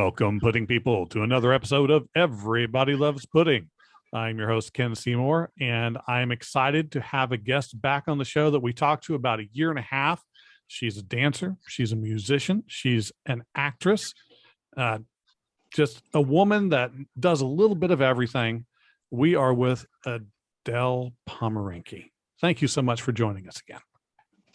Welcome, pudding people, to another episode of Everybody Loves Pudding. I'm your host, Ken Seymour, and I'm excited to have a guest back on the show that we talked to about a year and a half. She's a dancer, she's a musician, she's an actress, just a woman that does a little bit of everything. We are with Adele Pomerenke. Thank you so much for joining us again.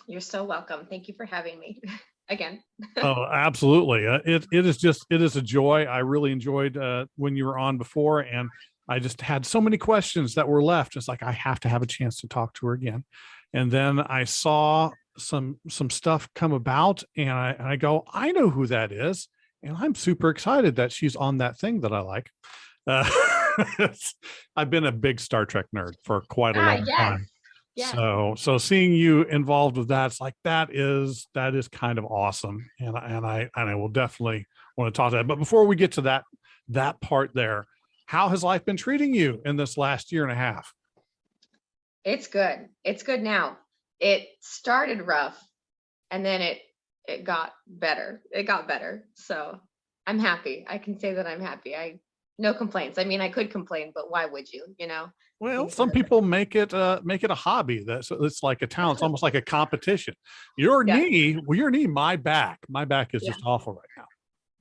You're so welcome. Thank you for having me again. Oh, absolutely. It is a joy. I really enjoyed when you were on before, and I just had so many questions that were left. It's like, I have to have a chance to talk to her again. And then I saw some stuff come about, and I go, I know who that is. And I'm super excited that she's on that thing that I like. I've been a big Star Trek nerd for quite a long time. Yeah. So seeing you involved with that, it's like that is kind of awesome, and I will definitely want to talk to that. But before we get to that part there, how has life been treating you in this last year and a half? It's good. It's good now. It started rough, and then it got better. It got better. So I'm happy. I can say that I'm happy. No complaints. I mean, I could complain, but why would you? Well, some people make it a hobby. It's like a talent. It's almost like a competition. Your knee, my back is just awful right now.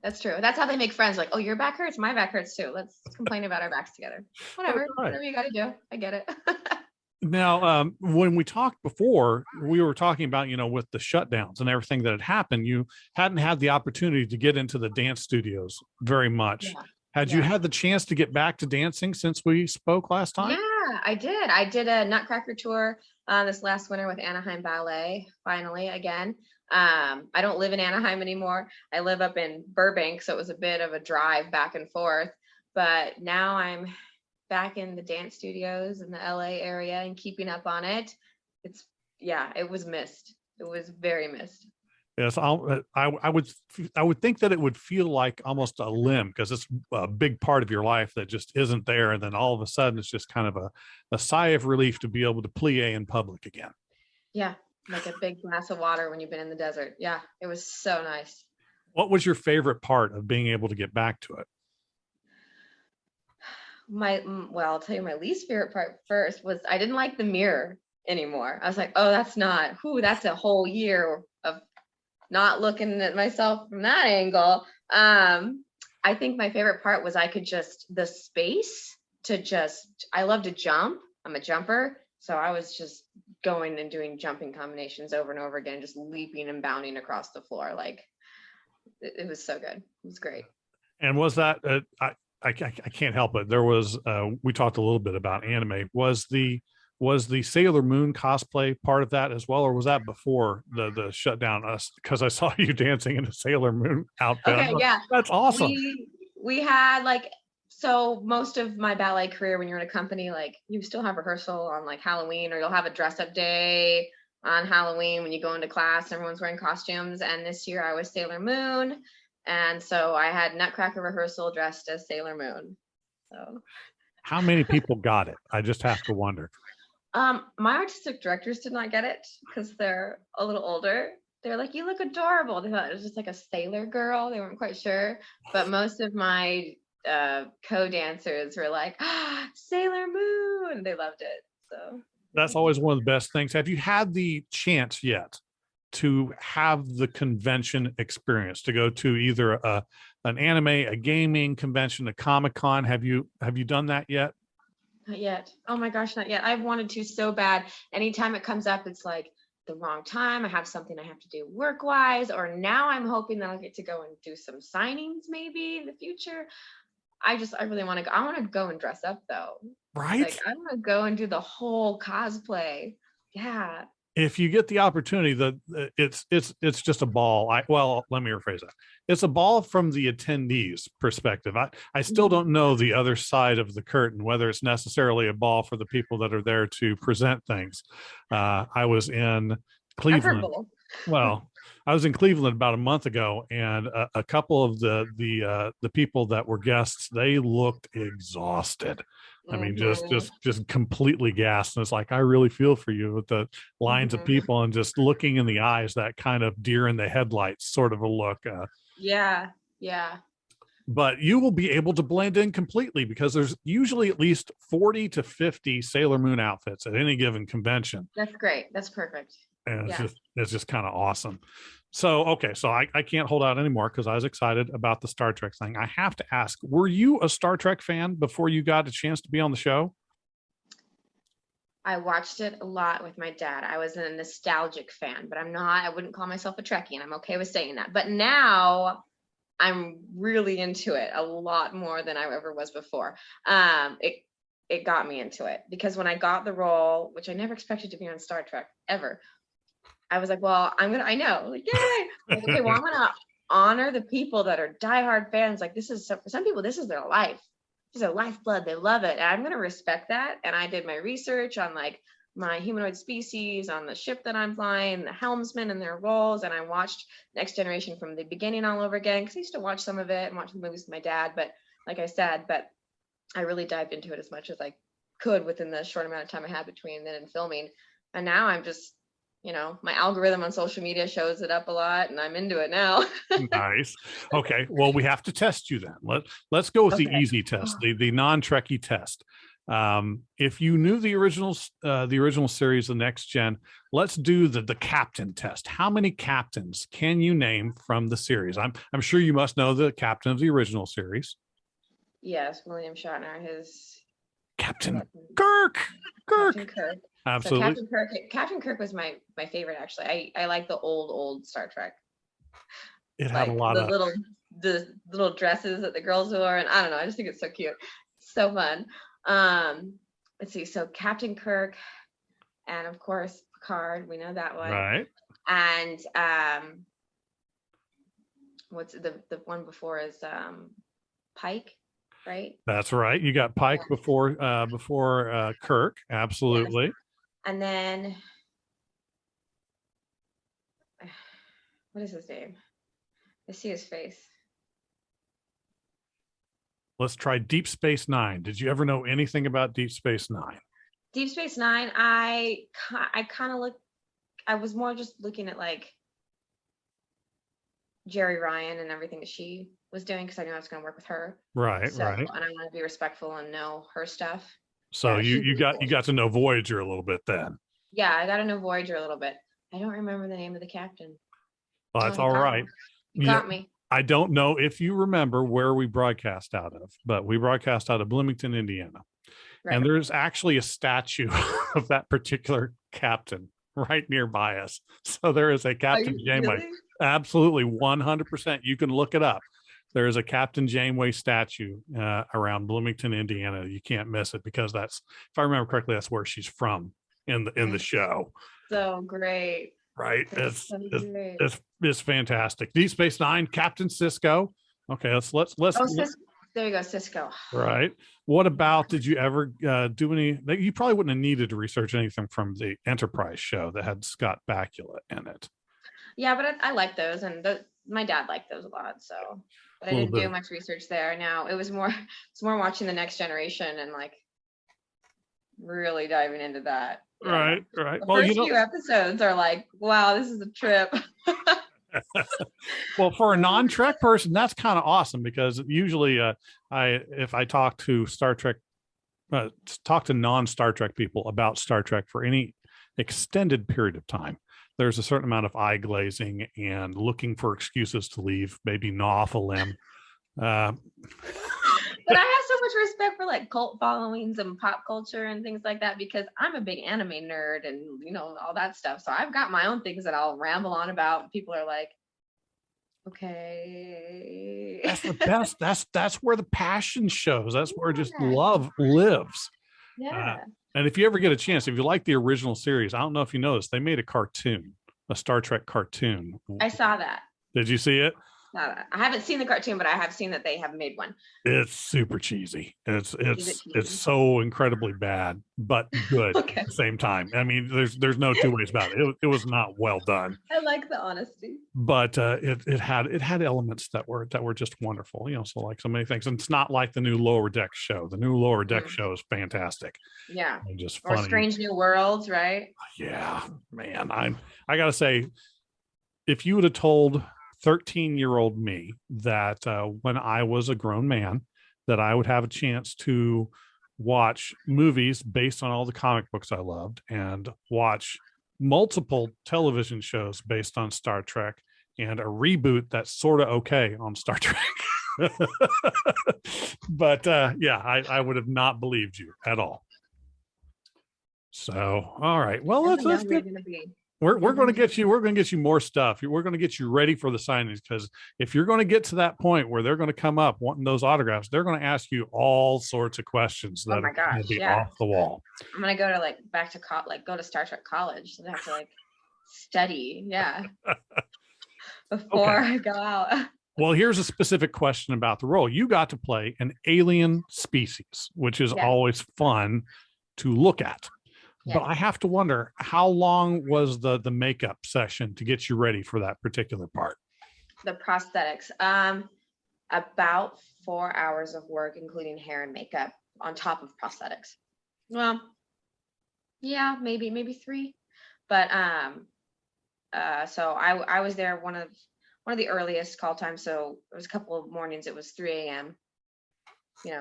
That's true. That's how they make friends. Like, oh, your back hurts. My back hurts too. Let's complain about our backs together. Whatever you got to do. I get it. Now, when we talked before, we were talking about, with the shutdowns and everything that had happened, you hadn't had the opportunity to get into the dance studios very much. Yeah. Had you had the chance to get back to dancing since we spoke last time? Yeah, I did. I did a Nutcracker tour this last winter with Anaheim Ballet, finally, again. I don't live in Anaheim anymore. I live up in Burbank, so it was a bit of a drive back and forth. But now I'm back in the dance studios in the LA area and keeping up on it. It was missed. It was very missed. Yes, I would think that it would feel like almost a limb, because it's a big part of your life that just isn't there, and then all of a sudden it's just kind of a sigh of relief to be able to plie in public again. Yeah, like a big glass of water when you've been in the desert. Yeah, it was so nice. What was your favorite part of being able to get back to it? I'll tell you, my least favorite part first was I didn't like the mirror anymore. I was like, oh, that's a whole year of not looking at myself from that angle. I think my favorite part was I could the space I love to jump. I'm a jumper. So I was just going and doing jumping combinations over and over again, just leaping and bounding across the floor. Like it was so good. It was great. And was that, I can't help it. There was, we talked a little bit about anime. Was the Sailor Moon cosplay part of that as well, or was that before the shutdown? Because I saw you dancing in a Sailor Moon outfit. Okay, yeah, that's awesome. We had so most of my ballet career, when you're in a company, you still have rehearsal on Halloween, or you'll have a dress up day on Halloween when you go into class. Everyone's wearing costumes, and this year I was Sailor Moon, and so I had Nutcracker rehearsal dressed as Sailor Moon. So, how many people got it? I just have to wonder. My artistic directors did not get it because they're a little older. They're like, you look adorable. They thought it was just like a sailor girl. They weren't quite sure. But most of my co-dancers were like, Sailor Moon. They loved it. So that's always one of the best things. Have you had the chance yet to have the convention experience, to go to either an anime, a gaming convention, a Comic-Con? Have you done that yet? Not yet. Oh my gosh, not yet. I've wanted to so bad. Anytime it comes up, it's like the wrong time. I have something I have to do work-wise, or now I'm hoping that I'll get to go and do some signings maybe in the future. I really want to go. I want to go and dress up though. Right? I want to go and do the whole cosplay. Yeah. If you get the opportunity, it's just a ball. Let me rephrase that. It's a ball from the attendees' perspective. I still don't know the other side of the curtain, whether it's necessarily a ball for the people that are there to present things. I was in Cleveland. Well, I was in Cleveland about a month ago, and a couple of the people that were guests, they looked exhausted. I mean, just completely gassed. And it's like, I really feel for you with the lines of people and just looking in the eyes, that kind of deer in the headlights sort of a look. Yeah. but you will be able to blend in completely because there's usually at least 40 to 50 Sailor Moon outfits at any given convention. That's great. That's perfect. And Yeah. it's just kind of awesome. So, okay, so I can't hold out anymore because I was excited about the Star Trek thing. I have to ask, were you a Star Trek fan before you got a chance to be on the show? I watched it a lot with my dad. I was a nostalgic fan, but I wouldn't call myself a Trekkie, and I'm okay with saying that. But now I'm really into it a lot more than I ever was before. It got me into it because when I got the role, which I never expected to be on Star Trek ever, I was like, well, I know, like, yay. Like, okay, well, I'm gonna honor the people that are diehard fans. Like, this is for some people, this is their life. This is their lifeblood. They love it. And I'm gonna respect that. And I did my research on like my humanoid species, on the ship that I'm flying, the helmsmen and their roles. And I watched Next Generation from the beginning all over again because I used to watch some of it and watch the movies with my dad. But like I said, I really dived into it as much as I could within the short amount of time I had between then and filming. And now I'm just, my algorithm on social media shows it up a lot and I'm into it now. Nice. Okay. Well, we have to test you then. Let's go with the Okay. easy test, the non-Trekkie test. If you knew the original series, the Next Gen, let's do the captain test. How many captains can you name from the series? I'm sure you must know the captain of the original series. Yes, William Shatner, his Captain Kirk. Captain Kirk. Absolutely. So Captain Kirk was my favorite actually. I like the old Star Trek. It had like a lot of the little dresses that the girls wore, and I don't know, I just think it's so cute. So fun. Let's see. So Captain Kirk, and of course Picard, we know that one. Right. And what's the one before is Pike, right? That's right. You got Pike before Kirk. Absolutely. Yes. And then what is his name? I see his face. Let's try Deep Space Nine. Did you ever know anything about Deep Space Nine? Deep Space Nine, I kind of I was more just looking at like Jerry Ryan and everything that she was doing because I knew I was going to work with her. Right, so, right. And I want to be respectful and know her stuff. So you got to know Voyager a little bit then. Yeah, I got to know Voyager a little bit. I don't remember the name of the captain. Well, that's all right. You got me. I don't know if you remember where we broadcast out of, but we broadcast out of Bloomington, Indiana. Right. And there's actually a statue of that particular captain right nearby us. So there is a Captain Janeway. Really? Absolutely, 100%. You can look it up. There is a Captain Janeway statue around Bloomington, Indiana. You can't miss it because that's, if I remember correctly, that's where she's from in the show. So great. Right. It's fantastic. Deep Space Nine, Captain Sisko. Okay, let's there you go, Cisco. Right. What about, did you ever do any, you probably wouldn't have needed to research anything from the Enterprise show that had Scott Bakula in it. Yeah, but I like those, and my dad liked those a lot, so, but I didn't do much research there. Now it's more watching the Next Generation and like really diving into that. Right. The first few episodes are like, wow, this is a trip. Well, for a non-Trek person, that's kind of awesome because usually if I talk to non-Star Trek people about Star Trek for any extended period of time, there's a certain amount of eye glazing and looking for excuses to leave, maybe gnaw off a limb. But I have so much respect for like cult followings and pop culture and things like that because I'm a big anime nerd and all that stuff. So I've got my own things that I'll ramble on about. People are like, okay. That's the best. That's where the passion shows. That's where just love lives. Yeah. And if you ever get a chance, if you like the original series, I don't know if you noticed, they made a Star Trek cartoon. I saw that. Did you see it? I haven't seen the cartoon, but I have seen that they have made one. It's super cheesy. It's so incredibly bad, but good at the same time. I mean, there's no two ways about it. It was not well done. I like the honesty. But it had elements that were just wonderful. So like so many things. And it's not like the new Lower Deck show. The new Lower Deck show is fantastic. Yeah. And just funny. Or Strange New Worlds, right? Yeah, man. I gotta say, if you would have told 13-year-old me that when I was a grown man, that I would have a chance to watch movies based on all the comic books I loved and watch multiple television shows based on Star Trek and a reboot that's sort of okay on Star Trek. But yeah, I would have not believed you at all. So, all right. Well, let's get. We're going to get you more stuff. We're going to get you ready for the signings, because if you're going to get to that point where they're going to come up wanting those autographs, they're going to ask you all sorts of questions that are going to be off the wall. I'm going to go to back to go to Star Trek college and have to study. Yeah. Before I go out. Well, here's a specific question about the role. You got to play an alien species, which is always fun to look at. But I have to wonder, how long was the makeup session to get you ready for that particular part? The prosthetics, about 4 hours of work, including hair and makeup on top of prosthetics. Well, yeah, maybe 3. But so I was there one of the earliest call times. So it was a couple of mornings. It was 3 a.m.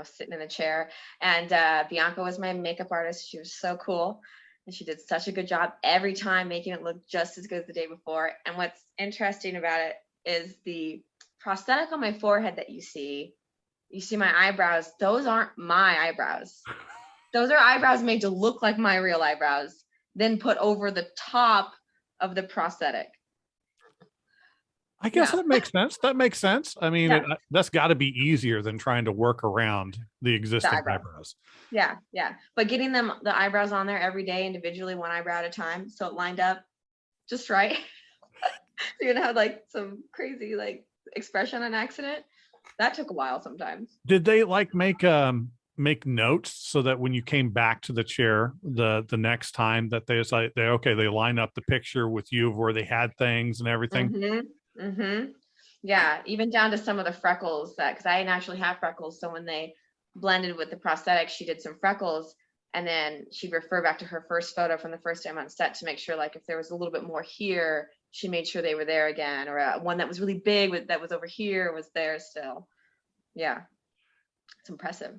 Sitting in the chair, and Bianca was my makeup artist. She was so cool, and she did such a good job every time, making it look just as good as the day before. And what's interesting about it is the prosthetic on my forehead that you see my eyebrows. Those aren't my eyebrows. Those are eyebrows made to look like my real eyebrows, then put over the top of the prosthetic. I guess that makes sense. That makes sense. I mean, that's got to be easier than trying to work around the existing eyebrows. Yeah. But getting the eyebrows on there every day individually, one eyebrow at a time, so it lined up just right. So you're gonna have some crazy expression on accident. That took a while sometimes. Did they make notes so that when you came back to the chair the next time that they line up the picture with you of where they had things and everything? Yeah, even down to some of the freckles, because I naturally have freckles, so when they blended with the prosthetic, she did some freckles, and then she'd refer back to her first photo from the first time on set to make sure if there was a little bit more here, she made sure they were there again, or one that was really big that was over here was there still. Yeah, it's impressive.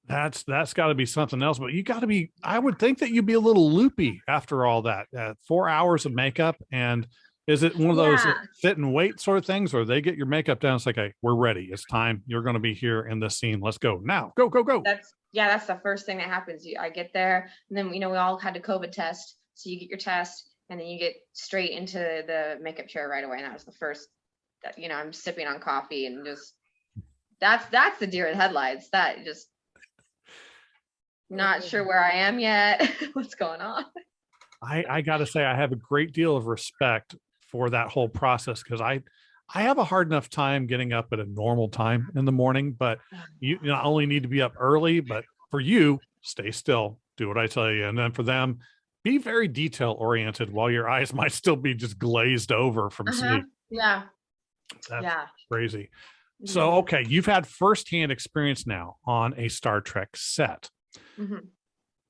That's got to be something else. But you got to be, I would think that you'd be a little loopy after all that. 4 hours of makeup. And is it one of those sit and wait sort of things, or they get your makeup down? It's hey, we're ready. It's time. You're going to be here in this scene. Let's go now. Go. That's the first thing that happens. I get there, and then we all had to COVID test. So you get your test, and then you get straight into the makeup chair right away. And that was the first. I'm sipping on coffee and just that's the deer in headlights. That just not sure where I am yet. What's going on? I got to say, I have a great deal of respect for that whole process, because I have a hard enough time getting up at a normal time in the morning. But you not only need to be up early, but for you, stay still, do what I tell you. And then for them, be very detail oriented while your eyes might still be just glazed over from sleep. Yeah. That's crazy. So, okay, you've had firsthand experience now on a Star Trek set.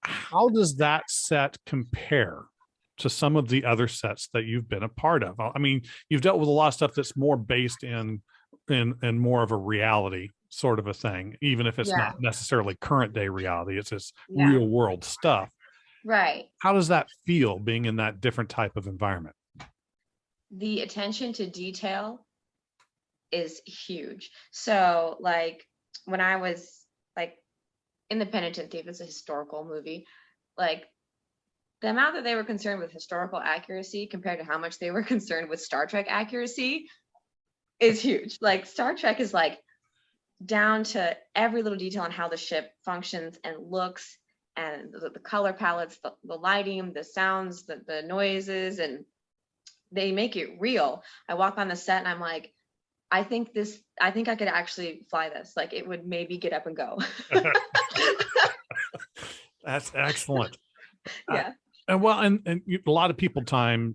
How does that set compare to some of the other sets that you've been a part of? I mean, you've dealt with a lot of stuff that's more based in more of a reality sort of a thing, even if it's not necessarily current day reality. It's this real world stuff. Right. How does that feel being in that different type of environment? The attention to detail is huge. So when I was in the Penitent Thief, it's a historical movie, the amount that they were concerned with historical accuracy compared to how much they were concerned with Star Trek accuracy is huge. Star Trek is down to every little detail on how the ship functions and looks, and the color palettes, the lighting, the sounds, the noises, and they make it real. I walk on the set and I'm I think I could actually fly this. It would maybe get up and go. That's excellent. Yeah. And a lot of people times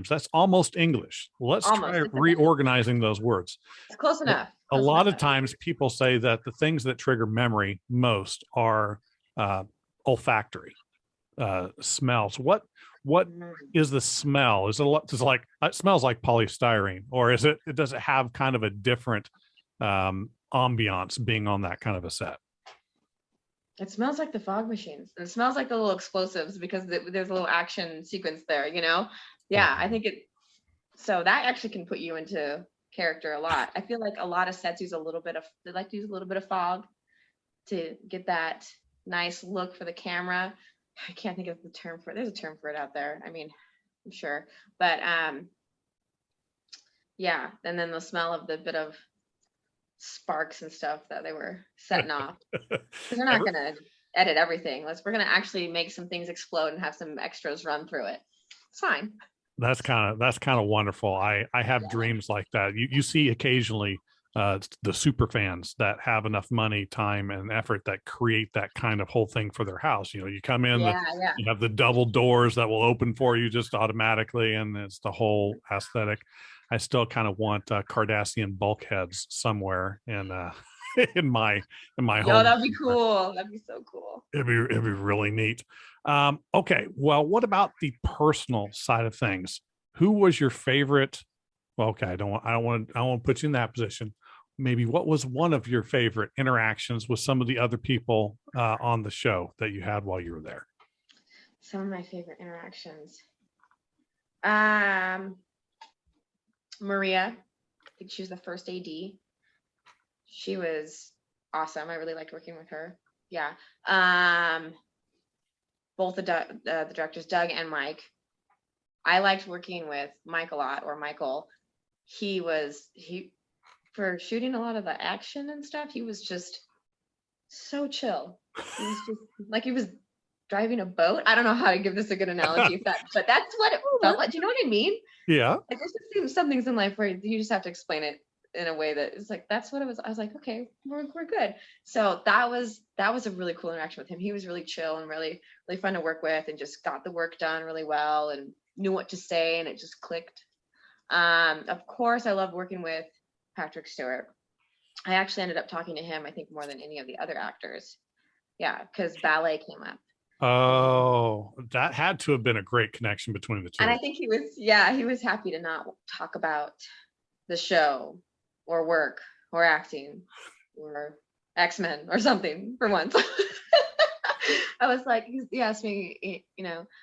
that's almost English. Let's try reorganizing those words. It's close enough. A lot of times people say that the things that trigger memory most are olfactory smells. What Mm. is the smell? Is it a lot? Does like it smells like polystyrene, or is it? Does it have kind of a different ambiance being on that kind of a set? It smells like the fog machines. And it smells like the little explosives because there's a little action sequence there, you know? Yeah, I think it, so that actually can put you into character a lot. I feel like a lot of sets use a little bit of, they like to use a little bit of fog to get that nice look for the camera. I can't think of the term for it. There's a term for it out there. I mean, I'm sure. But yeah, and then the smell of the bit of sparks and stuff that they were setting off. Because we're not Ever- gonna edit everything. We're gonna actually make some things explode and have some extras run through it. It's fine. that's kind of wonderful. I have dreams like that. You see occasionally the super fans that have enough money, time, and effort that create that kind of whole thing for their house. You know, you come in, Yeah, yeah. you have the double doors that will open for you just automatically, and it's the whole aesthetic. I still kind of want Cardassian bulkheads somewhere in my Yo, home. that'd be cool. That'd be so cool. It'd be really neat. Okay, well, what about the personal side of things? Who was your favorite? Well, okay, I don't want to put you in that position. Maybe what was one of your favorite interactions with some of the other people on the show that you had while you were there? Some of my favorite interactions. Maria, I think she was the first AD. She was awesome. I really liked working with her. Yeah. Both the directors, Doug and Mike. I liked working with Mike a lot, or Michael. He for shooting a lot of the action and stuff, he was just so chill. He was just like he was driving a boat. I don't know how to give this a good analogy, but that's what it felt like. Do you know what I mean? Yeah. Like there's just some things in life where you just have to explain it in a way that is like, that's what it was. I was like, okay, we're good. So that was a really cool interaction with him. He was really chill and really fun to work with, and just got the work done really well and knew what to say, and it just clicked. Of course, I love working with Patrick Stewart. I actually ended up talking to him, I think, more than any of the other actors. Yeah, because ballet came up. Oh, that had to have been a great connection between the two. And I think he was happy to not talk about the show or work or acting or X-Men or something for once. I was like, he asked me,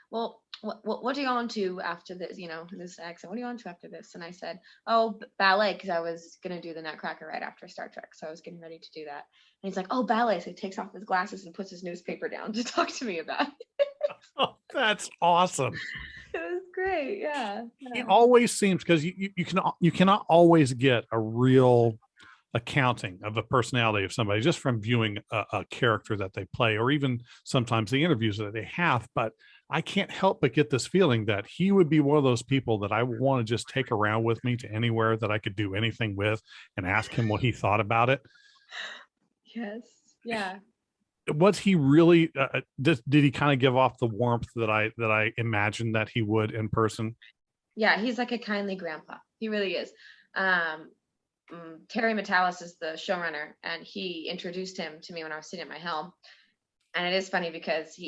well, what are you on to after this, this accent? What are you on to after this? And I said, oh, ballet, because I was going to do the Nutcracker right after Star Trek. So I was getting ready to do that. And he's like, oh, ballet. So he takes off his glasses and puts his newspaper down to talk to me about it. Oh, that's awesome. It was great. Yeah. It always seems, because you cannot always get a real accounting of the personality of somebody just from viewing a character that they play, or even sometimes the interviews that they have. But I can't help but get this feeling that he would be one of those people that I would want to just take around with me to anywhere that I could do anything with, and ask him what he thought about it. Yes. Yeah. Was he really did he kind of give off the warmth that I imagined that he would in person? Yeah, he's like a kindly grandpa. He really is. Terry Metalis is the showrunner, and he introduced him to me when I was sitting at my helm. And it is funny because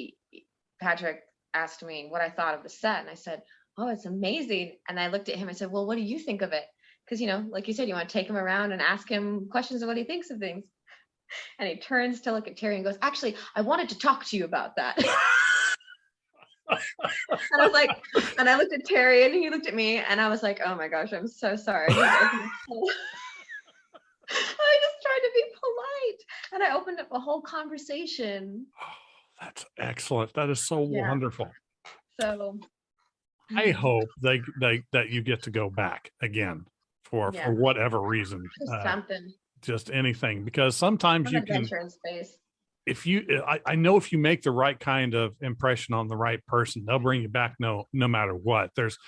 Patrick asked me what I thought of the set, and I said, oh, it's amazing. And I looked at him and said, well, what do you think of it? Because, like you said, you want to take him around and ask him questions of what he thinks of things. And he turns to look at Terry and goes, actually, I wanted to talk to you about that. And I was like, and I looked at Terry and he looked at me, and I was like, oh my gosh, I'm so sorry. I just tried to be polite, and I opened up a whole conversation. Oh, that's excellent. That is so wonderful. So I hope that you get to go back again for whatever reason. Just something. Just anything, because sometimes you can, in space. I know if you make the right kind of impression on the right person, they'll bring you back no matter what. There's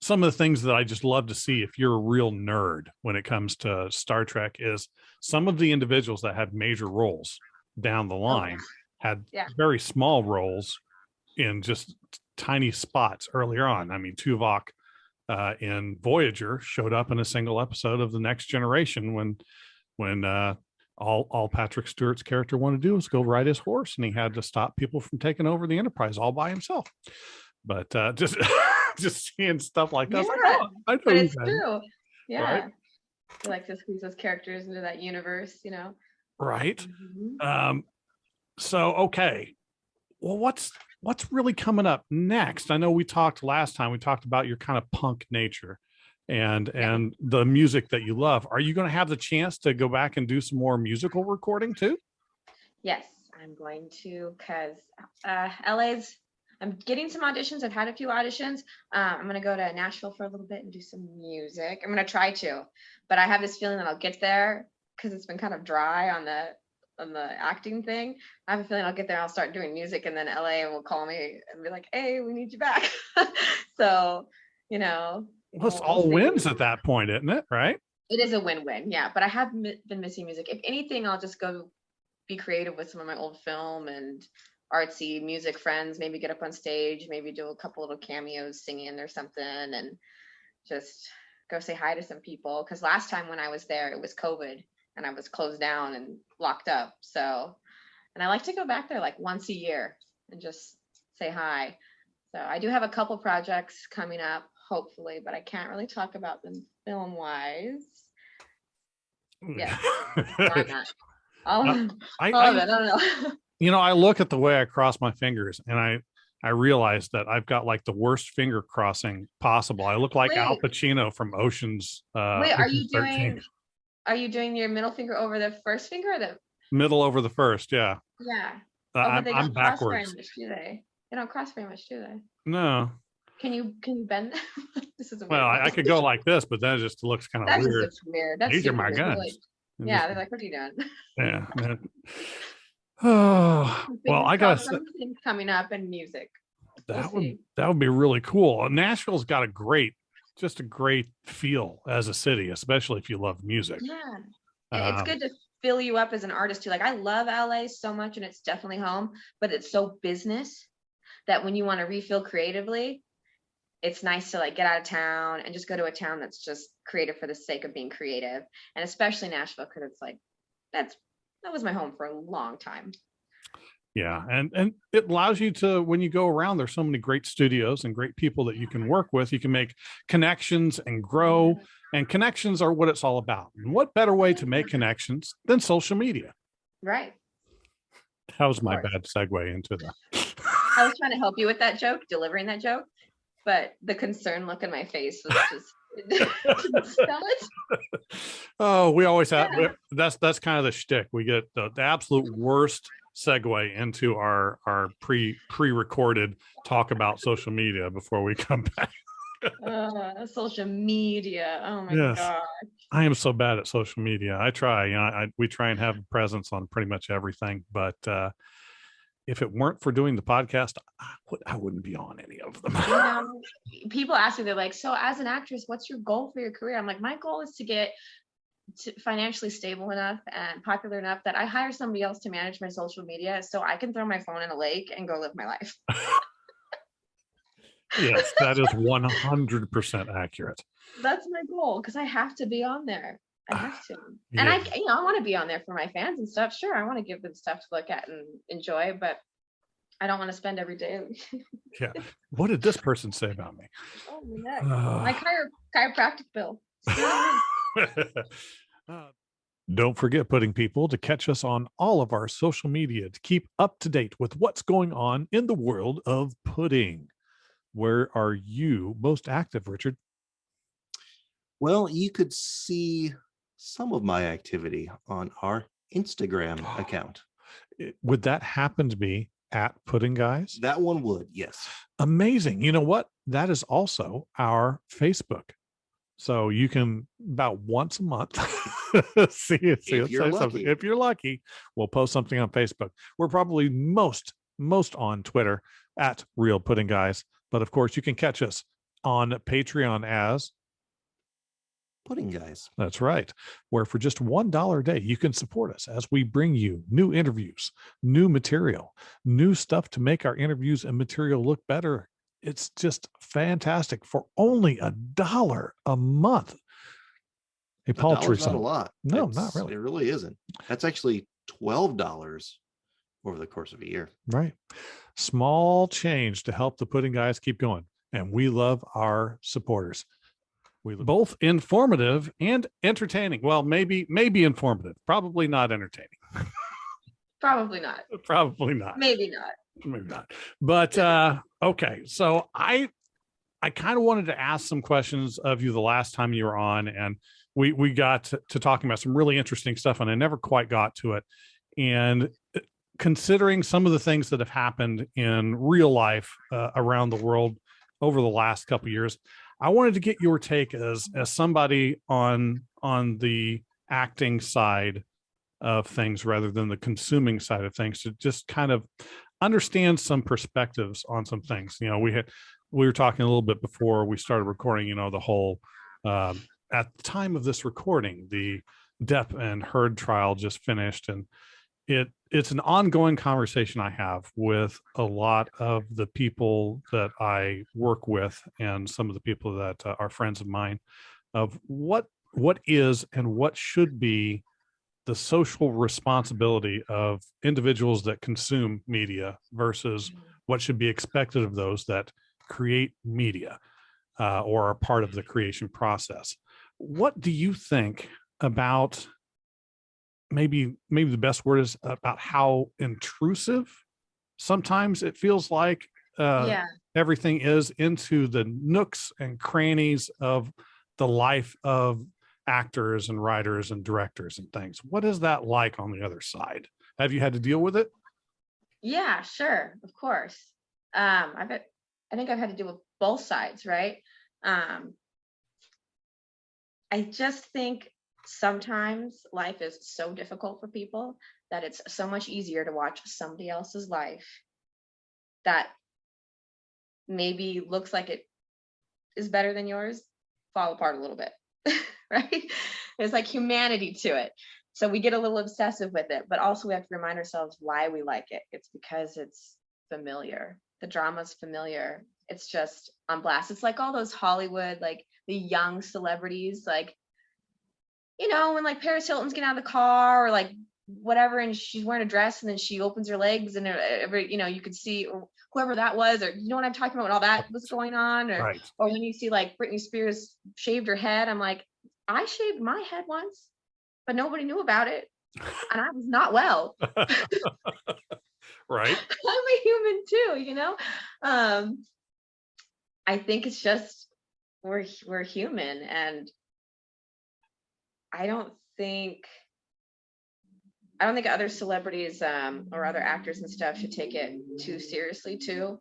some of the things that I just love to see, if you're a real nerd when it comes to Star Trek, is some of the individuals that had major roles down the line had very small roles in just tiny spots earlier on. I mean, Tuvok in Voyager showed up in a single episode of The Next Generation when all Patrick Stewart's character wanted to do was go ride his horse, and he had to stop people from taking over the Enterprise all by himself. but just just seeing stuff like that, I was like, Yeah, oh, I know but you it's guys, true. right? Yeah. I like to squeeze those characters into that universe, you know. Right. Mhm. Um, so okay. Well, what's really coming up next? I know we talked last time, we talked about your kind of punk nature Yeah. and the music that you love. Are you going to have the chance to go back and do some more musical recording too? Yes, I'm going to because LA's. I'm getting some auditions. I've had a few auditions. I'm gonna go to Nashville for a little bit and do some music. I'm gonna try to, but I have this feeling that I'll get there because it's been kind of dry on the acting thing. I have a feeling I'll get there. I'll start doing music, and then LA will call me and be like, "Hey, we need you back." So, you know, Well, it's we'll all see. wins at that point, isn't it? Right? It is a win-win, yeah. But I have been missing music. If anything, I'll just go be creative with some of my old film and artsy music friends, maybe get up on stage, maybe do a couple little cameos singing or something, and just go say hi to some people. Because last time when I was there, it was COVID and I was closed down and locked up. So, and I like to go back there like once a year and just say hi. So I do have a couple projects coming up, hopefully, but I can't really talk about them film wise. Yes, why not? All, I, all I of it. I don't know. I look at the way I cross my fingers, and I realize that I've got like the worst finger crossing possible. I look like Al Wait, Pacino from wait, Ocean's 13. are you doing your middle finger over the first finger or the Middle over the first, yeah. yeah. Oh, but I'm they I'm don't cross very backwards. much, do they? They don't cross very much, do they? No. Can you bend? This is a Well, weird I question. could go like this, but then it just looks kind of That just weird. looks weird. That's These are super my weird. People like, guns. And yeah, just they're like, what are you doing? yeah. Oh, well, Fingers I gotta crossed, say something coming up in music. We'll see. that would be really cool. Nashville's got just a great feel as a city, especially if you love music. Yeah. And it's Um, good to fill you up as an artist too. Like I love LA so much and it's definitely home, but it's so business that when you want to refill creatively, it's nice to like get out of town and just go to a town that's just creative for the sake of being creative. And especially Nashville, because it's like that's that was my home for a long time. yeah, and it allows you to, when you go around, there's so many great studios and great people that you can work with. You can make connections and grow, and connections are what it's all about. And what better way to make connections than social media? Right. That was Of my course. bad segue into the I was trying to help you with that joke, delivering that joke, but the concerned look in my face was just didn't sell it. Oh, we always have Yeah. that's kind of the shtick. We get the absolute worst segue into our pre-recorded talk about social media before we come back. Social media. Oh my Yes. God. I am so bad at social media. I try, we try and have a presence on pretty much everything, but if it weren't for doing the podcast, I wouldn't be on any of them. You know, people ask me, they're like, so as an actress, what's your goal for your career? I'm like, my goal is to get financially stable enough and popular enough that I hire somebody else to manage my social media so I can throw my phone in a lake and go live my life. Yes, that is 100% accurate. That's my goal because I have to be on there. I have to. And Yeah. I want to be on there for my fans and stuff. Sure, I want to give them stuff to look at and enjoy, but I don't want to spend every day. Yeah. What did this person say about me? Oh, my chiropractic bill. Don't forget, Pudding People, to catch us on all of our social media to keep up to date with what's going on in the world of pudding. Where are you most active, Richard? Well, you could see some of my activity on our Instagram account. Would that happen to be at Pudding Guys? That one would, yes. Amazing. You know what? That is also our Facebook. So you can about once a month see it. If you're lucky. If you're lucky, we'll post something on Facebook. We're probably most on Twitter at Real Pudding Guys. But of course, you can catch us on Patreon as Pudding Guys. That's right. Where for just $1 a day, you can support us as we bring you new interviews, new material, new stuff to make our interviews and material look better. It's just fantastic for only $1 a month. Hey, Paul $1's not a lot. No, not really. It really isn't. That's actually $12 over the course of a year. Right. Small change to help the pudding guys keep going. And we love our supporters. We both informative and entertaining. Well, maybe informative, probably not entertaining. Probably not. Probably not. Maybe not. Maybe not. But okay. So I kind of wanted to ask some questions of you the last time you were on, and we got to talking about some really interesting stuff, and I never quite got to it. And considering some of the things that have happened in real life around the world over the last couple of years, I wanted to get your take as somebody on the acting side of things rather than the consuming side of things, to just kind of understand some perspectives on some things. You know, we were talking a little bit before we started recording, you know, the whole at the time of this recording, the Depp and Heard trial just finished, and it's an ongoing conversation I have with a lot of the people that I work with and some of the people that are friends of mine, of what is and what should be the social responsibility of individuals that consume media versus what should be expected of those that create media or are part of the creation process. What do you think about, maybe the best word is about how intrusive sometimes it feels like everything is into the nooks and crannies of the life of actors and writers and directors and things? What is that like on the other side? Have you had to deal with it? Yeah, sure, of course. I think I've had to deal with both sides, right? I just think sometimes life is so difficult for people that it's so much easier to watch somebody else's life that maybe looks like it is better than yours fall apart a little bit. Right? There's like humanity to it. So we get a little obsessive with it, but also we have to remind ourselves why we like it. It's because it's familiar. The drama's familiar. It's just on blast. It's like all those Hollywood, like the young celebrities, like, you know, when like Paris Hilton's getting out of the car or like whatever, and she's wearing a dress and then she opens her legs and every, you know, you could see, or whoever that was, or you know what I'm talking about, when all that was going on, or Right. or when you see like Britney Spears shaved her head, I'm like, I shaved my head once, but nobody knew about it, and I was not well. Right. I'm a human too, you know. I think it's just we're human, and I don't think other celebrities or other actors and stuff should take it too seriously too.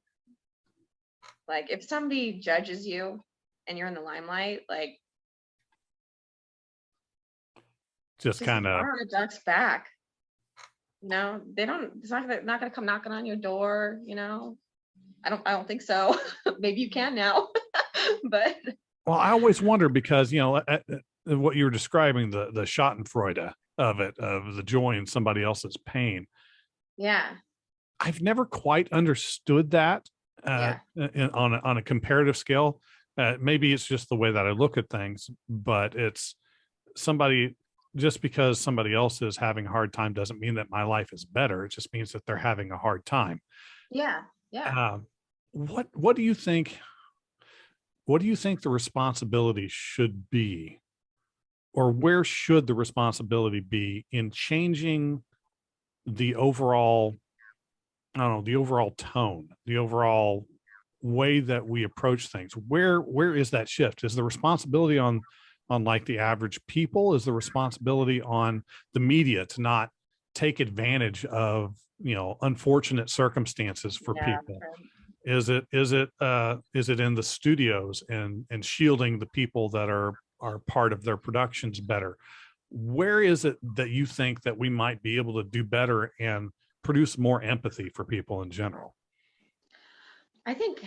Like if somebody judges you and you're in the limelight, like Just kind of on a duck's back. You know, they don't. It's not gonna come knocking on your door. You know, I don't think so. Maybe you can now, but well, I always wonder because, you know, what you're describing, the Schadenfreude of it, of the joy in somebody else's pain. yeah, I've never quite understood that on a comparative scale. Maybe it's just the way that I look at things, but it's somebody, just because somebody else is having a hard time doesn't mean that my life is better. It just means that they're having a hard time. yeah. What do you think? What do you think the responsibility should be, or where should the responsibility be in changing the overall, I don't know, the overall tone, the overall way that we approach things? Where is that shift? Is the responsibility on like the average people? Is the responsibility on the media to not take advantage of, you know, unfortunate circumstances for people? Is it in the studios and shielding the people that are part of their productions better? Where is it that you think that we might be able to do better and produce more empathy for people in general? I think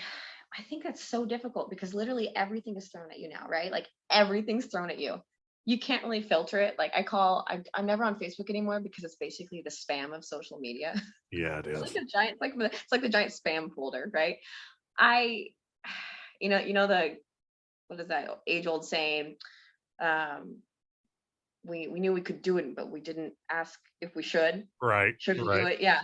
that's so difficult because literally everything is thrown at you now, right? Like everything's thrown at you. You can't really filter it. Like I'm never on Facebook anymore because it's basically the spam of social media. Yeah, it is. It's like a giant, it's like the giant spam folder, right? You know the, what is that age old saying? We knew we could do it, but we didn't ask if we should. Right. Should we Right. do it? Yeah.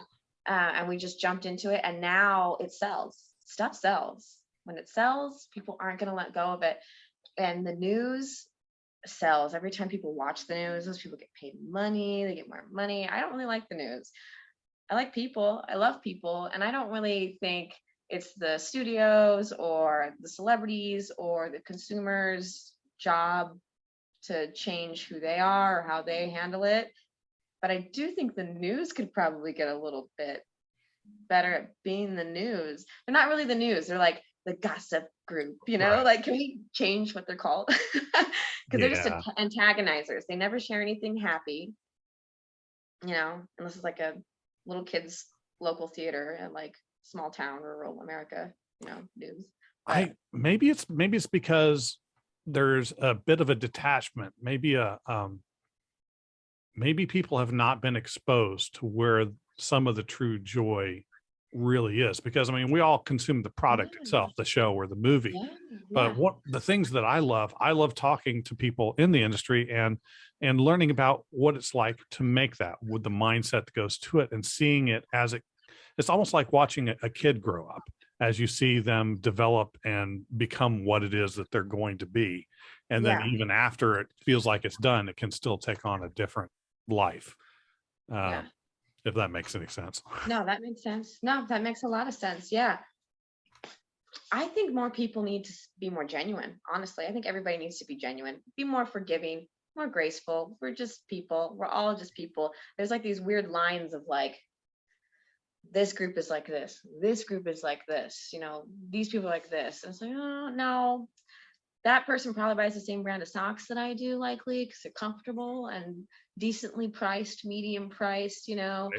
and we just jumped into it, and now it sells. Stuff sells. When it sells, people aren't going to let go of it. And the news sells. Every time people watch the news, those people get paid money, they get more money. I don't really like the news. I like people. I love people. And I don't really think it's the studios or the celebrities or the consumers' job to change who they are or how they handle it. But I do think the news could probably get a little bit better at being the news. They're not really the news. They're like the gossip group, Right. like, can we change what they're called? Because they're just Yeah. antagonizers. They never share anything happy, unless it's like a little kids local theater in like small town, rural America, news. But Maybe it's because there's a bit of a detachment, maybe people have not been exposed to where some of the true joy really is, because I mean, we all consume the product itself, the show or the movie. yeah, But what the things that I love talking to people in the industry and learning about what it's like to make that, with the mindset that goes to it, and seeing it as it's almost like watching a kid grow up, as you see them develop and become what it is that they're going to be. And then yeah, even after it feels like it's done, it can still take on a different life. yeah. If that makes any sense. No, that makes sense. No, that makes a lot of sense. Yeah. I think more people need to be more genuine. Honestly, I think everybody needs to be genuine, be more forgiving, more graceful. We're just people. We're all just people. There's like these weird lines of like, this group is like this group is like this, these people are like this. And it's like, oh, no, that person probably buys the same brand of socks that I do, likely, because they're comfortable and decently priced, medium priced, Right.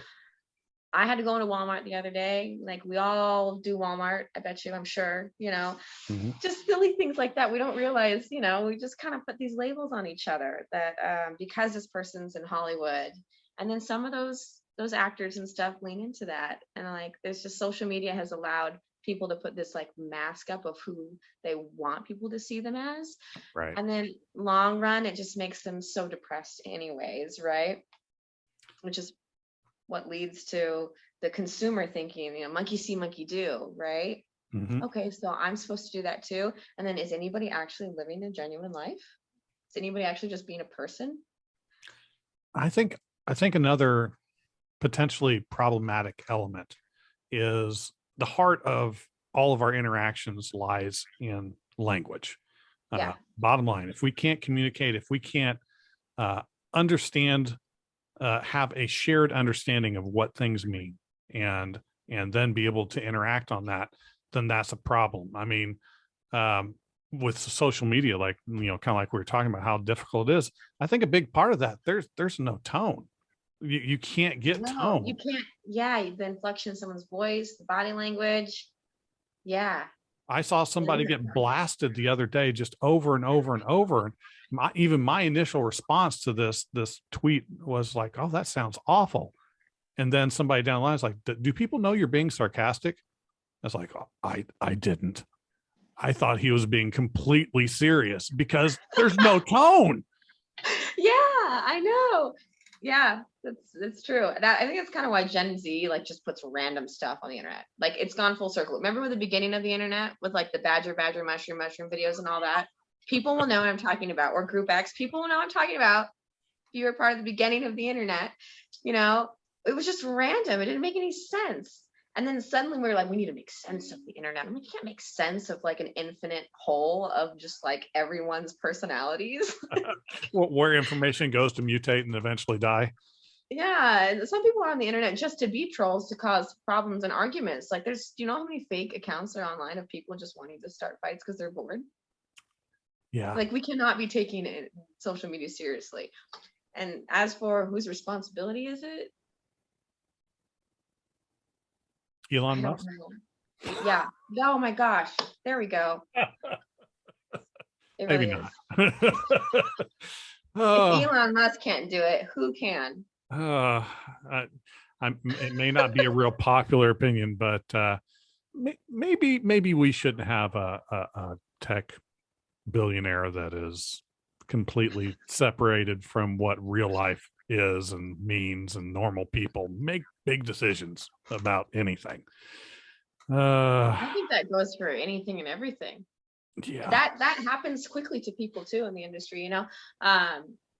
I had to go into Walmart the other day. Like, we all do Walmart, I bet you, I'm sure, Mhm. just silly things like that. We don't realize, we just kind of put these labels on each other that because this person's in Hollywood. And then some of those actors and stuff lean into that. And like, there's just, social media has allowed people to put this like mask up of who they want people to see them as. Right. And then long run, it just makes them so depressed anyways, right? Which is what leads to the consumer thinking, monkey see, monkey do, right? Mhm. Okay, so I'm supposed to do that too. And then, is anybody actually living a genuine life? Is anybody actually just being a person? I think another potentially problematic element is the heart of all of our interactions lies in language. Yeah, Bottom line, if we can't communicate, if we can't uh, understand, have a shared understanding of what things mean, and then be able to interact on that, then that's a problem. I mean, um, with social media, like, kind of like we were talking about how difficult it is. I think a big part of that, there's no tone. You can't get no, tone. you can't. Yeah, the inflection of someone's voice, the body language. Yeah, I saw somebody get blasted the other day, just over and over and over. And my initial response to this tweet was like, "Oh, that sounds awful." And then somebody down the line is like, "Do people know you're being sarcastic?" I was like, oh, I didn't. I thought he was being completely serious, because there's no tone. yeah, I know. Yeah, that's true. That, I think that's kind of why Gen Z like just puts random stuff on the internet. Like, it's gone full circle. Remember with the beginning of the internet with like the badger, mushroom videos and all that? People will know what I'm talking about. Or Group X, people will know what I'm talking about. If you were part of the beginning of the internet, it was just random. It didn't make any sense. And then suddenly we were like, we need to make sense of the internet. I mean, you can't make sense of like an infinite whole of just like everyone's personalities. Where information goes to mutate and eventually die. Yeah, and some people are on the internet just to be trolls, to cause problems and arguments. Like, do you know how many fake accounts are online of people just wanting to start fights because they're bored? Yeah. Like, we cannot be taking social media seriously. And as for whose responsibility is it? Elon I don't Musk. know. Yeah. Oh my gosh. There we go. It Maybe really is. not. If Oh, Elon Musk can't do it, who can? it may not be a real popular opinion, but maybe we shouldn't have a tech billionaire that is completely separated from what real life is and means, and normal people make big decisions about anything. I think that goes for anything and everything. Yeah. That happens quickly to people too in the industry, you know.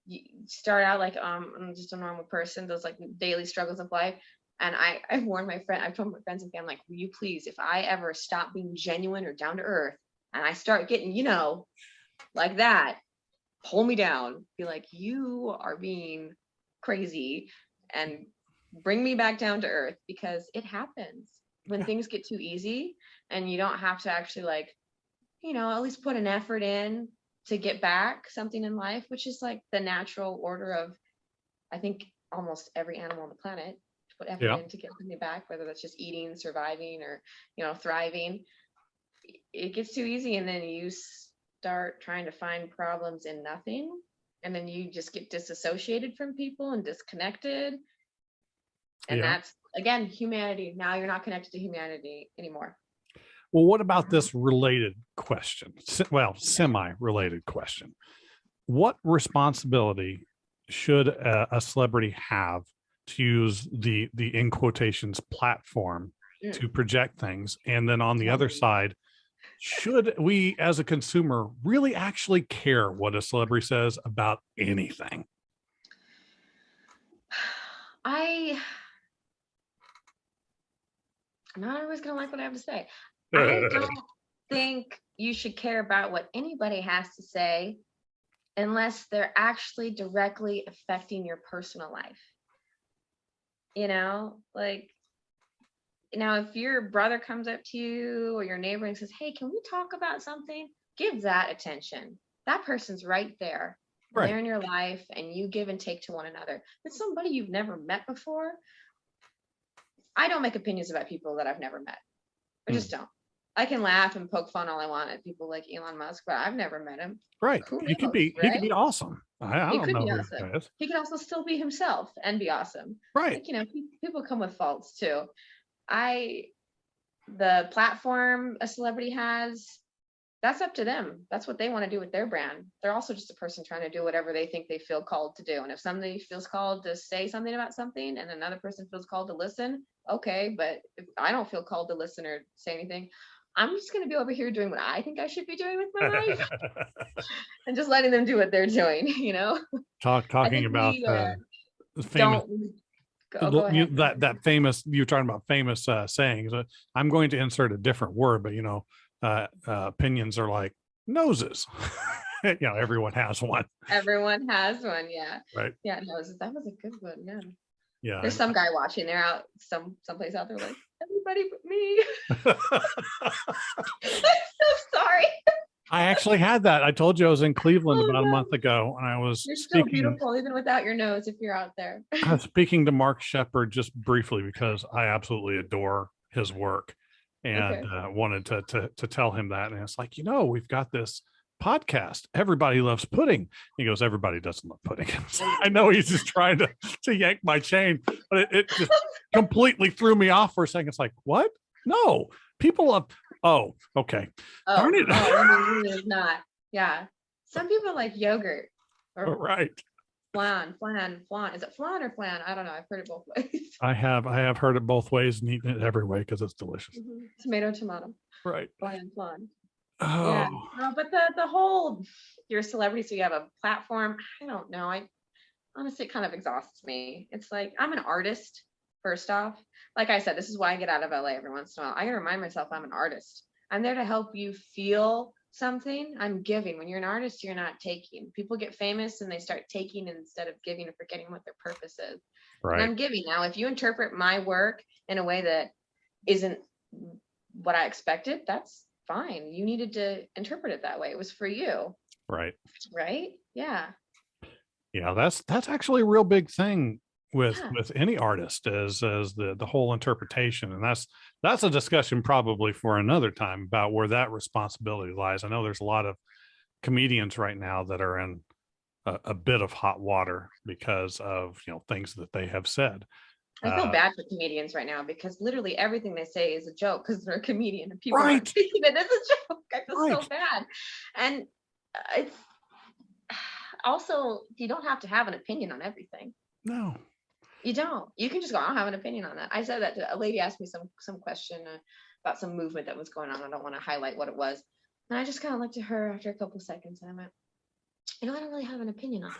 You start out like I'm just a normal person, those like daily struggles of life. And I've warned my friend, I've told my friends and family, like, will you please, if I ever stop being genuine or down to earth and I start getting, you know, like that, pull me down, be like, you are being crazy, and bring me back down to earth, because it happens when things get too easy and you don't have to actually, like, you know, at least put an effort in to get back something in life, which is like the natural order of, I think, almost every animal on the planet, to put effort in to get something back, whether that's just eating, surviving, or, you know, thriving. It gets too easy, and then you start trying to find problems in nothing, and then you just get disassociated from people and disconnected. And that's, again, humanity. Now you're not connected to humanity anymore. Well, what about this related question? Well, semi-related question. What responsibility should a celebrity have to use the in quotations platform to project things? And then on the other side, should we as a consumer really actually care what a celebrity says about anything? I'm not always going to like what I have to say. I don't think you should care about what anybody has to say unless they're actually directly affecting your personal life. You know, like, now, if your brother comes up to you or your neighbor and says, hey, can we talk about something? Give that attention. That person's right there. Right. They're in your life, and you give and take to one another. It's somebody you've never met before. I don't make opinions about people that I've never met. I just don't. I can laugh and poke fun all I want at people like Elon Musk, but I've never met him. Right. He could be awesome. I don't know who he is. He could also still be himself and be awesome. Right. Like, you know, people come with faults too. The platform a celebrity has, that's up to them. That's what they want to do with their brand. They're also just a person trying to do whatever they think they feel called to do. And if somebody feels called to say something about something and another person feels called to listen, okay. But if I don't feel called to listen or say anything, I'm just going to be over here doing what I think I should be doing with my life and just letting them do what they're doing, you know? Talking about famous, go ahead. that famous, you're talking about famous sayings. I'm going to insert a different word, but, you know, opinions are like noses. You know, everyone has one. Everyone has one. Yeah. Right. Yeah. Noses. That was a good one. Yeah. Yeah. There's some guy watching. They're out someplace out there like, everybody but me. I'm so sorry. I actually had that. I told you I was in Cleveland about a month ago, and I was You're still beautiful even without your nose if you're out there. I was speaking to Mark Shepard just briefly because I absolutely adore his work, and wanted to tell him that. And it's like, you know, we've got this podcast. Everybody loves pudding. He goes, everybody doesn't love pudding. I know he's just trying to yank my chain, but it just completely threw me off for a second. It's like, what? No, people love. Oh, okay. Darn it. It's not. Yeah. Some people like yogurt. Or right. Flan. Is it flan or flan? I don't know. I've heard it both ways. I have heard it both ways and eaten it every way because it's delicious. Tomato. Right. Flan. Oh. Yeah. No, but the whole, you're a celebrity, so you have a platform. I don't know. Honestly, it kind of exhausts me. It's like, I'm an artist. First off, like I said, this is why I get out of LA every once in a while. I gotta remind myself I'm an artist. I'm there to help you feel something. I'm giving. When you're an artist, you're not taking. People get famous and they start taking instead of giving and forgetting what their purpose is. Right. And I'm giving. Now, if you interpret my work in a way that isn't what I expected, that's fine. You needed to interpret it that way. It was for you. Right. Right? Yeah. Yeah, that's actually a real big thing with any artist as the whole interpretation, and that's a discussion probably for another time about where that responsibility lies. I know there's a lot of comedians right now that are in a bit of hot water because of, you know, things that they have said. I feel bad for comedians right now because literally everything they say is a joke because they're a comedian and people are taking it as a joke. I feel so bad. And it's also, you don't have to have an opinion on everything. No. You don't. You can just go, I don't have an opinion on that. I said that to a lady, asked me some question about some movement that was going on. I don't want to highlight what it was. And I just kind of looked at her after a couple seconds and I went, I don't really have an opinion on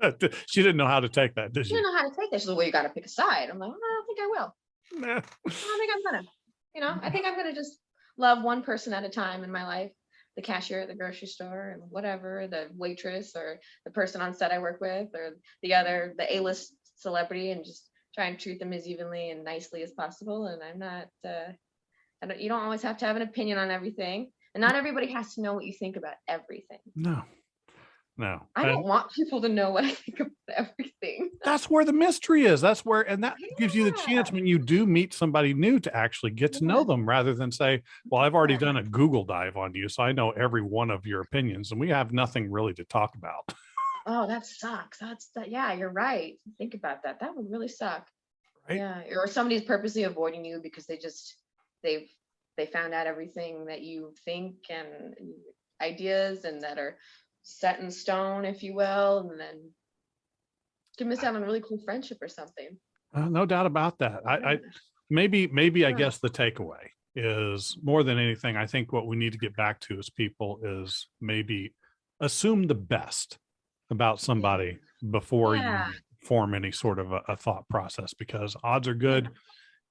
it. She didn't know how to take that, did She she? didn't know how to take this. She's like, well, you got to pick a side. I'm like, I don't think I will. Nah. I don't think I'm gonna. I think I'm gonna just love one person at a time in my life. The cashier at the grocery store and whatever, the waitress or the person on set I work with, or the A-list celebrity, and just try and treat them as evenly and nicely as possible. And I'm not, you don't always have to have an opinion on everything. And not everybody has to know what you think about everything. No. I don't want people to know what I think about everything. That's where the mystery is. That's where, and that gives you the Yeah. chance when you do meet somebody new to actually get to know them, rather than say, well, I've already done a Google dive on you, so I know every one of your opinions and we have nothing really to talk about. Oh, that sucks. Yeah, you're right. Think about that. That would really suck. Right? Yeah. Or somebody's purposely avoiding you because they found out everything that you think and ideas and that are set in stone, if you will, and then you miss out on a really cool friendship or something. No doubt about that. I maybe I guess the takeaway is, more than anything, I think what we need to get back to as people is maybe assume the best about somebody before you form any sort of a thought process, because odds are good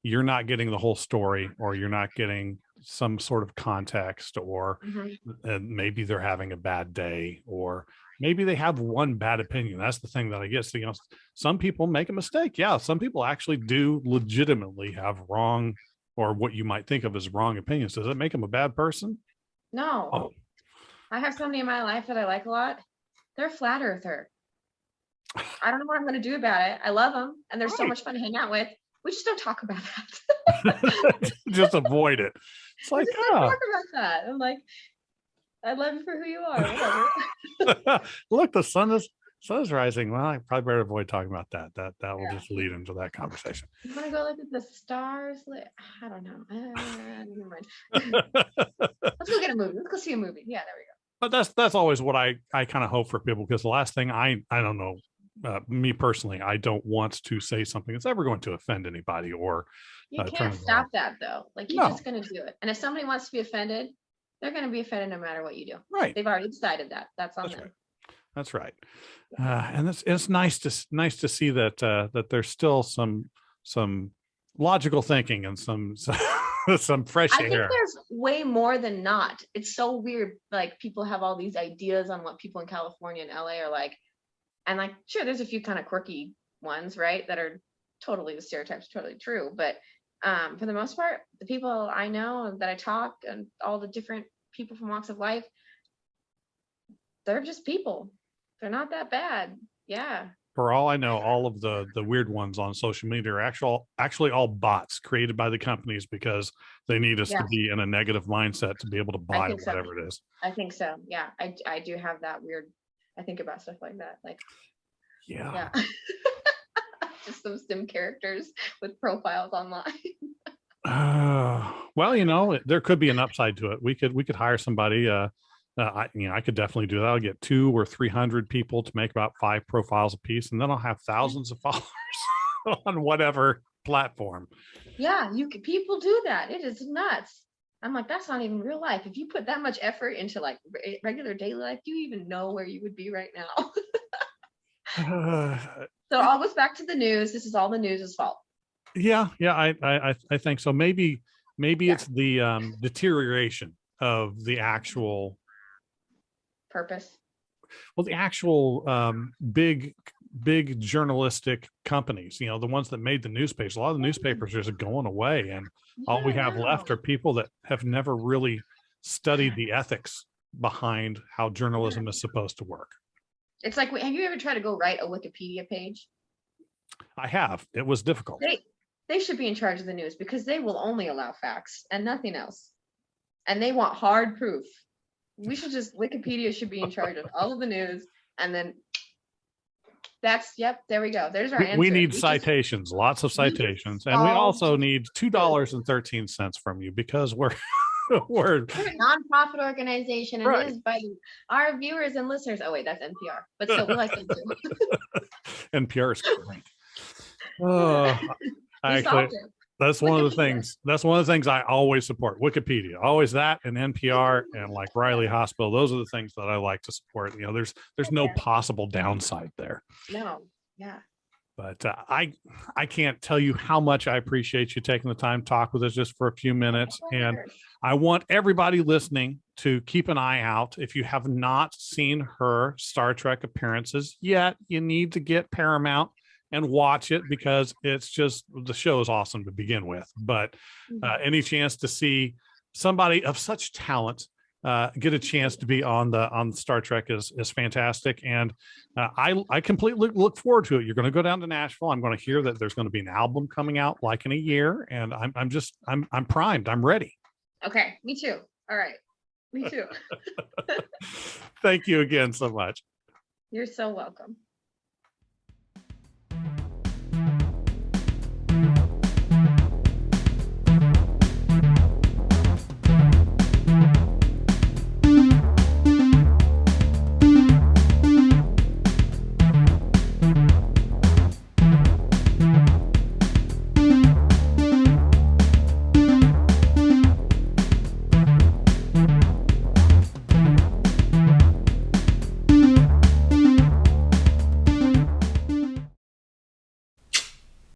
you're not getting the whole story, or you're not getting some sort of context, or maybe they're having a bad day, or maybe they have one bad opinion. That's the thing that I guess, some people make a mistake. Yeah. Some people actually do legitimately have wrong, or what you might think of as wrong opinions. Does that make them a bad person? No. Oh. I have somebody in my life that I like a lot. They're a flat earther. I don't know what I'm going to do about it. I love them and they're so much fun to hang out with. We just don't talk about that. Just avoid it. It's like, don't talk about that. I'm like, I love you for who you are. Whatever. Look, the sun is rising. Well, I probably better avoid talking about that. That will just lead into that conversation. You want to go look at the stars? I don't know. Never mind. Let's go get a movie. Let's go see a movie. Yeah, there we go. But that's always what I kind of hope for people, because the last thing I don't know, me personally, I don't want to say something that's ever going to offend anybody, or you can't stop that though. Like, you're just going to do it. And if somebody wants to be offended, they're going to be offended no matter what you do. Right. They've already decided that. That's on them. Right. That's right. And it's nice to see that there's still some logical thinking and some fresh air. I think there's way more than not. It's so weird. Like, people have all these ideas on what people in California and LA are like. And like, sure, there's a few kind of quirky ones, right, that are totally, the stereotypes are totally true. But for the most part, the people I know and that I talk, and all the different people from walks of life, they're just people. They're not that bad. Yeah. For all I know, all of the weird ones on social media are actually all bots created by the companies, because they need us to be in a negative mindset to be able to buy whatever it is. I think so. Yeah. I do have that weird, I think about stuff like that. Like, yeah. Just some sim characters with profiles online. Well, there could be an upside to it. We could hire somebody. I could definitely do that. I'll get 200 or 300 people to make about 5 profiles a piece, and then I'll have thousands of followers on whatever platform. Yeah, people do that. It is nuts. I'm like, that's not even real life. If you put that much effort into like regular daily life, do you even know where you would be right now? So it all goes back to the news. This is all the news' fault. Yeah, I think so. Maybe it's the deterioration of the actual purpose. Well, the actual big journalistic companies, the ones that made the newspapers. A lot of the newspapers are just going away, and all we have left are people that have never really studied the ethics behind how journalism is supposed to work. It's like, have you ever tried to go write a Wikipedia page? I have. It was difficult. They should be in charge of the news, because they will only allow facts and nothing else. And they want hard proof. Wikipedia should be in charge of all of the news. And then there we go. There's our answer. We need citations, lots of citations. And we also need $2.13 from you, because we're Word. We're a nonprofit organization and Right. it is by our viewers and listeners. Oh wait, that's NPR, but still we like them too. NPR is great. Oh, We actually, solved it. that's one of the Wikipedia. things. That's one of the things I always support. Wikipedia, always that, and NPR, and like Riley Hospital. Those are the things that I like to support. You know, there's no Yeah. possible downside there. No, yeah. But I can't tell you how much I appreciate you taking the time to talk with us just for a few minutes. And I want everybody listening to keep an eye out. If you have not seen her Star Trek appearances yet, you need to get Paramount and watch it, because it's just, the show is awesome to begin with. But any chance to see somebody of such talent get a chance to be on Star Trek is fantastic. And I completely look forward to it. You're going to go down to Nashville. I'm going to hear that there's going to be an album coming out like in a year, and I'm primed. I'm ready. Okay, me too. All right, me too. Thank you again so much. You're so welcome.